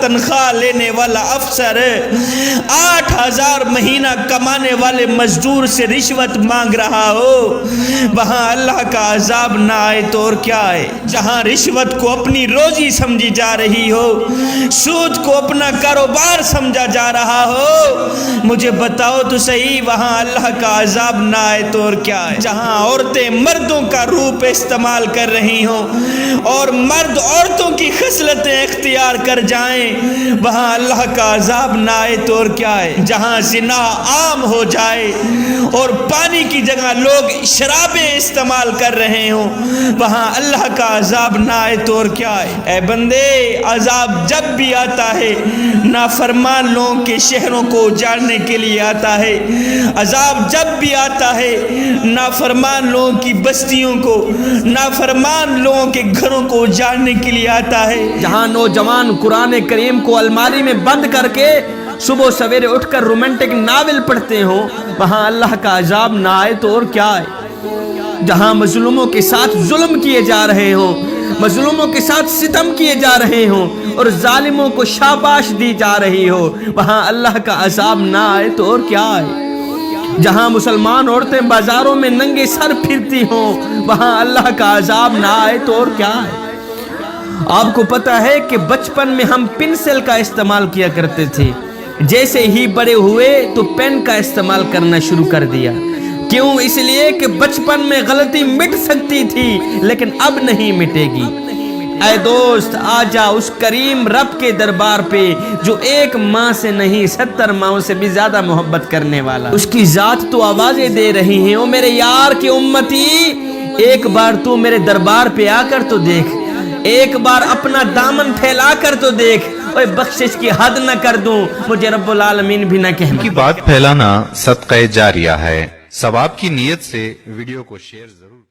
تنخواہ لینے والا افسر 8,000 مہینہ کمانے والے مزدور سے رشوت مانگ رہا ہو، وہاں اللہ کا عذاب نہ آئے تو اور کیا آئے؟ جہاں رشوت کو اپنی روزی سمجھی جا رہی ہو، سود کو اپنا کاروبار سمجھا جا رہا ہو، مجھے بتاؤ تو صحیح وہاں اللہ کا عذاب نہ آئے تو اور کیا آئے؟ جہاں عورتیں مردوں کا روپ استعمال کر رہی ہوں اور مرد عورتوں کی خصلتیں اختیار کر جائیں، وہاں اللہ کا عذاب نہ آئے تو اور کیا آئے؟ جہاں زنا عام ہو جائے اور پانی کی جگہ لوگ شرابیں استعمال کر رہے ہوں، وہاں اللہ کا عذاب نہ آئے تو اور کیا آئے؟ اے بندے، عذاب جب بھی آتا ہے نافرمان لوگوں کے شہروں کو اجاڑنے کے لیے آتا ہے، عذاب جب بھی آتا ہے نافرمان لوگوں کی بستیوں کو، نافرمان لوگوں کے گھروں کو اجاڑنے کے لیے آتا ہے۔ جہاں نوجوان قرآن کریم کو الماری میں بند کر کے صبح سویرے اٹھ کر رومانٹک ناول پڑھتے ہوں، وہاں اللہ کا عذاب نہ آئے تو اور کیا آئے؟ جہاں مظلوموں کے ساتھ ظلم کیے جا رہے ہوں، مظلوموں کے ساتھ ستم کیے جا رہے ہوں اور ظالموں کو شاباش دی جا رہی ہو، وہاں اللہ کا عذاب نہ آئے تو اور کیا آئے؟ جہاں مسلمان عورتیں بازاروں میں ننگے سر پھرتی ہوں، وہاں اللہ کا عذاب نہ آئے تو اور کیا آئے؟ آپ کو پتہ ہے کہ بچپن میں ہم پنسل کا استعمال کیا کرتے تھے، جیسے ہی بڑے ہوئے تو پین کا استعمال کرنا شروع کر دیا۔ کیوں؟ اس لیے کہ بچپن میں غلطی مٹ سکتی تھی لیکن اب نہیں مٹے گی۔ اے دوست، آ جا اس کریم رب کے دربار پہ جو ایک ماں سے نہیں 70 ماؤں سے بھی زیادہ محبت کرنے والا۔ اس کی ذات تو آوازیں دے رہی ہیں، او میرے یار کی امتی، ایک بار تو میرے دربار پہ آ کر تو دیکھ، ایک بار اپنا دامن پھیلا کر تو دیکھ، اوے بخشش کی حد نہ کر دوں، مجھے رب العالمین بھی نہ کہنا۔ کی بات پھیلانا صدقہ جاریہ ہے، ثواب کی نیت سے ویڈیو کو شیئر ضرور